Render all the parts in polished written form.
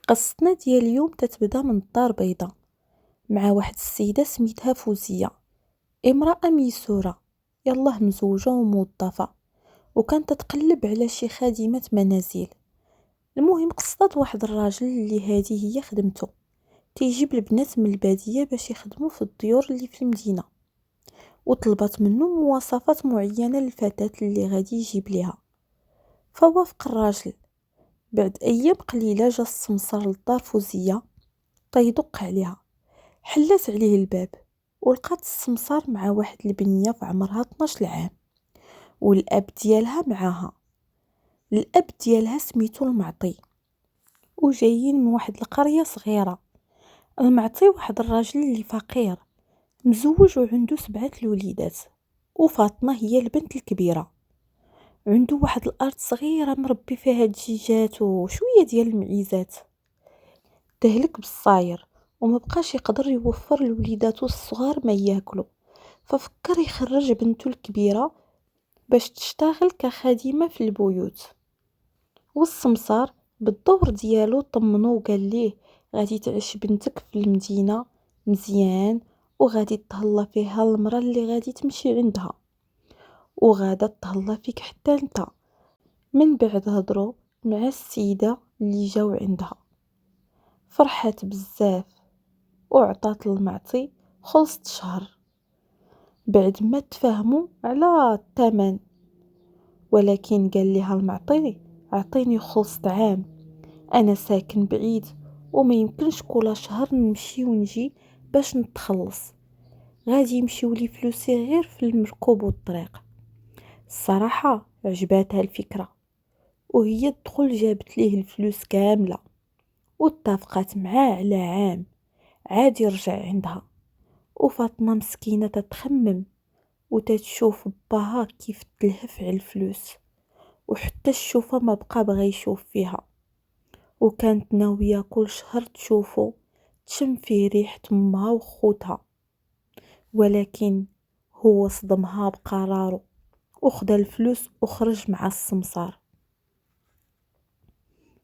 قصتنا ديال اليوم تتبدا من الدار بيضاء مع واحد السيدة سميتها فوزية، امرأة ميسورة يلاه مزوجة وموظفة، وكانت تتقلب على شي خادمة منازل. المهم قصدت واحد الراجل اللي هذه هي خدمته، تيجيب البنات من البادية باش يخدموا في الديور اللي في المدينة، وطلبت منه مواصفات معينة للفتاة اللي غادي يجيب ليها. فوافق الراجل. بعد ايام قليلة جا السمسار لدار فوزية، يدق عليها. حلات عليه الباب ولقات السمسار مع واحد البنية في عمرها 12 عام، والاب ديالها معاها. الاب ديالها سميتو المعطي، وجايين من واحد القرية صغيرة. المعطي واحد الراجل اللي فقير مزوج وعنده 7 الوليدات، وفاطمة هي البنت الكبيرة. عنده واحد الارض صغيرة مربي فيها دجاجات وشوية ديال المعيزات. تهلك بالصاير وما بقاش يقدر يوفر لوليداتو الصغار ما ياكلوا، ففكر يخرج بنته الكبيرة باش تشتغل كخادمة في البيوت. والسمسار بالدور ديالو طمنو وقال ليه غادي تعيش بنتك في المدينة مزيان، وغادي تهلا فيها المرأة اللي غادي تمشي عندها، وغادا تهلا فيك حتى انت. من بعد هضرو مع السيدة اللي جاو عندها، فرحات بزاف وعطات المعطي خلصت شهر بعد ما تفاهموا على الثمن. ولكن قال لها المعطي اعطيني خلصت عام، انا ساكن بعيد وما يمكنش كل شهر نمشي ونجي باش نتخلص، غادي يمشيو لي فلوسي غير في المركوب والطريق. الصراحة عجباتها الفكرة، وهي الدخل جابت ليه الفلوس كاملة، واتفقت معاه على عام عاد يرجع عندها. وفاطمة مسكينة تتخمم وتتشوف باها كيف تلهف على الفلوس، وحتى الشوفة ما بقى بغى يشوف فيها، وكانت ناوية كل شهر تشوفه تشم فيه ريحة امها وخوتها. ولكن هو صدمها بقراره وخدا الفلوس وخرج مع السمسار.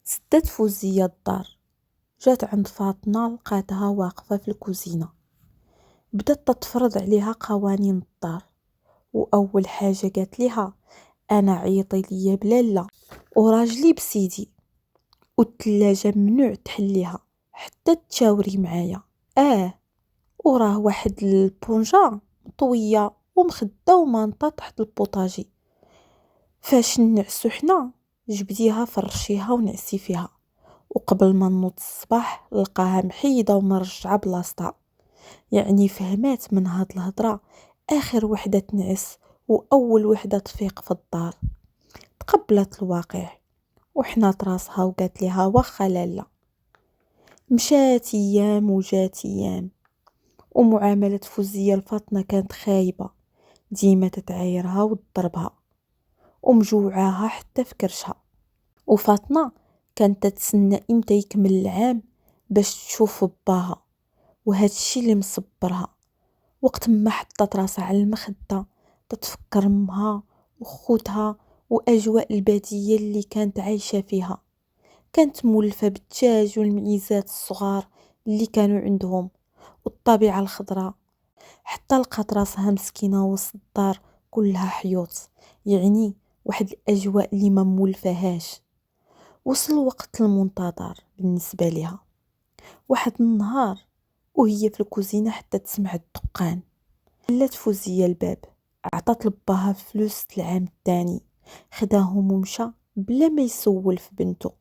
سدات فوزية الدار، جات عند فاطمة لقاتها واقفة في الكوزينة. بدات تتفرض عليها قوانين الدار، واول حاجه قالت ليها انا عيطي ليا بلالا وراجلي بسيدي، والثلاجه ممنوع تحليها حتى تشاوري معايا. وراه واحد البونجا مطويه ومخده ومانطه تحت البوطاجي، فاش نعسو حنا جبديها فرشيها ونعسي فيها. وقبل ما نوض الصباح لقاها محيده ومرجعه بلاصتها. يعني فهمات من هاد الهضره اخر وحده تنعس واول وحده تفيق في الدار. تقبلت الواقع وحنات راسها وقالت لها واخا لالا. مشات ايام وجات ايام، ومعامله فوزيه لفاطمه كانت خايبه، ديما تتعايرها وتضربها ومجوعاها حتى في كرشها. وفاطمه كانت تتسنى امتى يكمل العام باش تشوف باها، وهذا الشيء اللي مصبرها. وقت ما حطت راسها على المخدة تتفكر امها وخوتها واجواء البادية اللي كانت عايشة فيها. كانت مولفة بالدجاج والمعيزات الصغار اللي كانوا عندهم والطبيعة الخضراء. حتى لقات راسها مسكينة وسط الدار كلها حيوط، يعني واحد الاجواء اللي ما مولفاهاش. وصل وقت المنتظر بالنسبة لها، واحد النهار وهي في الكوزينة حتى تسمع الدقان. حلت فوزية الباب، عطات لباها فلوس العام الثاني، خداهم ومشى بلا ما يسول في بنته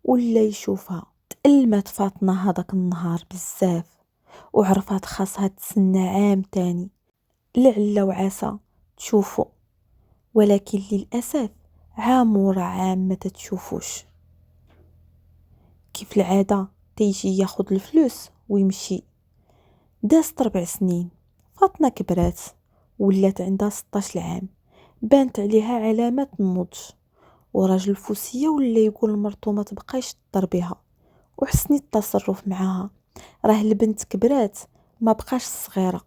ولا يشوفها. تألمت فاطمة هذاك النهار بزاف، وعرفات خاصها تسنى عام تاني لعل وعسى تشوفو. ولكن للأسف عام ورا عام ما تتشوفوش. كيف العادة تيجي ياخد الفلوس ويمشي. دازت 4 سنين، فاطمة كبرات ولات عندها 16 عام، بانت عليها علامات النضج. وراجل فوسية ولا يقول لمرتو ما تبقايش تضربيها وحسني التصرف معاها، راه البنت كبرات ما بقاش صغيرة.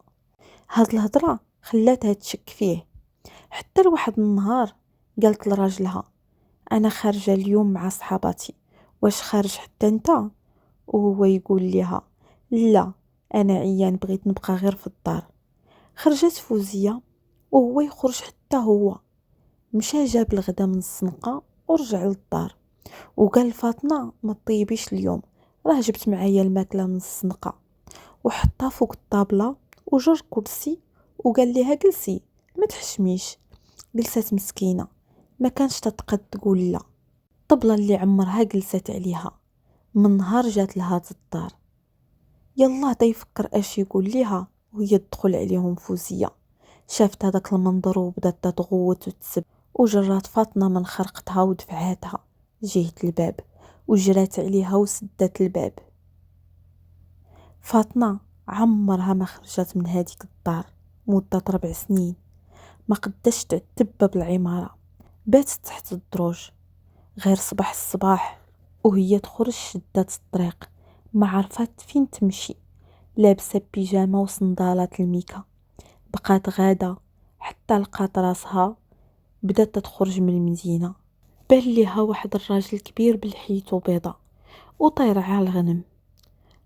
هاد الهضرة خلاتها تشك فيه. حتى لواحد النهار قالت لراجلها انا خارجة اليوم مع صحاباتي، واش خارج حتى انت؟ وهو يقول لها لا، انا عيان، بغيت نبقى غير في الدار. خرجت فوزية وهو يخرج حتى هو. مشى جاب الغدا من الزنقة ورجع للدار وقال لفاطمة ما تطيبيش اليوم، راه جبت معايا الماكلة من الزنقة. وحطها فوق الطابلة وجر كرسي وقال ليها جلسي ما تحشميش. جلسات مسكينة ما كانش تتقد تقول لا. الطبلة اللي عمرها جلسات عليها من نهار جات لها الدار. يلا دا يفكر اش يقول ليها وهي تدخل عليهم فوزية. شافت هذاك المنظر وبدات تغوت وتسب، وجرات فاطمة من خرقتها ودفعاتها جهة الباب وجرات عليها وسدت الباب. فاطمة عمرها ما خرجت من هذيك الدار مدة 4 سنين، ما قداش تعتب باب العمارة، باتت تحت الدروج غير صباح الصباح وهي تخرج شدات الطريق ما عرفت فين تمشي، لابسه بيجامه وصندالات الميكا. بقات غاده حتى لقات راسها بدات تخرج من المدينه. بان ليها واحد الراجل كبير بالحيط وبيضه وطاير على الغنم.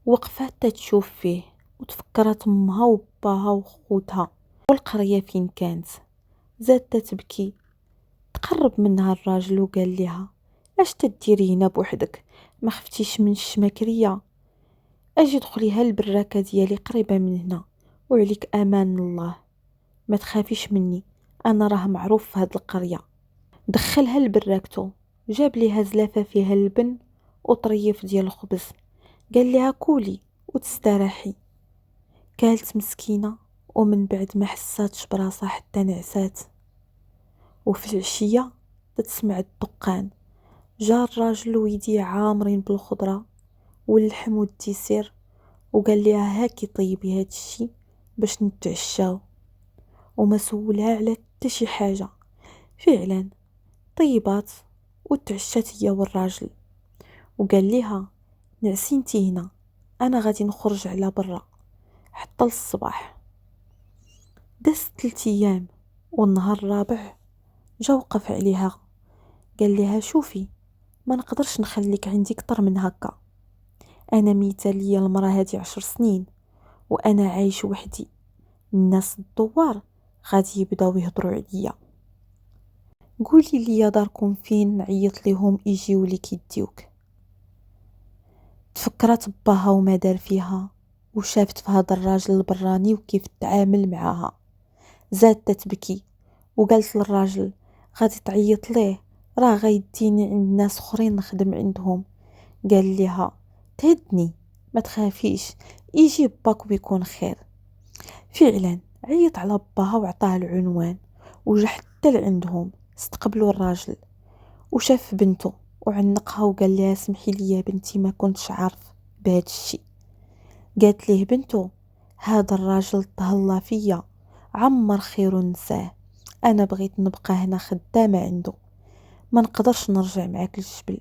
وقفات تتشوف فيه وتفكرت امها وباها وخوتها والقريه فين كانت. زادت تبكي. تقرب منها الراجل وقال لها اش تديري هنا بوحدك، ما خفتيش من الشماكريه؟ اجي دخلي هالبراكه ديالي قريبه من هنا وعليك امان الله، ما تخافيش مني، انا راه معروف في هاد القريه. دخلها لبراكتو، جاب ليها زلافه فيها اللبن وطريف ديال الخبز، قال لها كولي وتستراحي. كالت مسكينه ومن بعد ما حساتش براسها حتى نعسات. وفي العشيه تسمع الدقان، جا الراجل ويديه عامرين بالخضره واللحم والديسير وقال لها هاكي طيبي هاد الشي باش نتعشاو. وما سولها على حتى شي حاجه، فعلا طيبات وتعشات هي والراجل. وقال لها نعسي انتي هنا، انا غادي نخرج على برا حتى للصباح. دازت 3 ايام والنهار الرابع جا وقف عليها، قال لها شوفي ما نقدرش نخليك عندي كتر من هكا، انا ميته ليا المراه هادي 10 سنين وانا عايش وحدي، الناس الدوار غادي يبداو يهضروا عليا، قولي لي داركم فين نعيط ليهم يجيو ليك يديوك. تفكرت باها وما دار فيها وشافت في هذا الراجل البراني وكيف تعامل معاها. زادت تبكي وقالت للراجل غادي تعيط ليه، راه غيديني عند ناس اخرين نخدم عندهم. قال لها تهدني ما تخافيش، يجي باك ويكون خير. فعلا عيط على باها وعطاه العنوان وجا حتى لعندهم، استقبلوا الراجل وشاف بنته وعنقها وقال لها سمحي لي يا بنتي ما كنتش عارف بهذا الشيء. قالت ليه بنته هذا الراجل تهلا فيا، عمر خير نساه، انا بغيت نبقى هنا خدامه عنده، ما نقدرش نرجع معاك للجبل،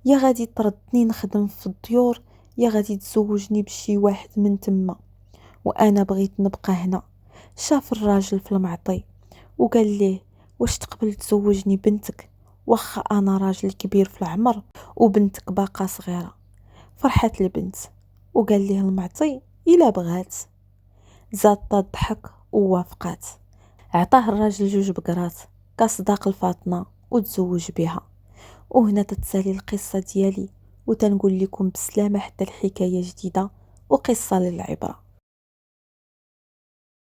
يا غادي تردني نخدم في الديور يا غادي تزوجني بشي واحد من تما، وانا بغيت نبقى هنا. شاف الراجل في المعطي وقال ليه واش تقبل تزوجني بنتك واخا انا راجل كبير في العمر وبنتك باقا صغيره. فرحت البنت وقال ليه المعطي الا بغات. زاد الضحك ووافقات. عطاه الراجل 2 بقرات كصداق لفاطمه وتزوج بها. وهنا تتسالي القصه ديالي وتنقول لكم بسلامه حتى الحكايه جديده وقصه للعبره.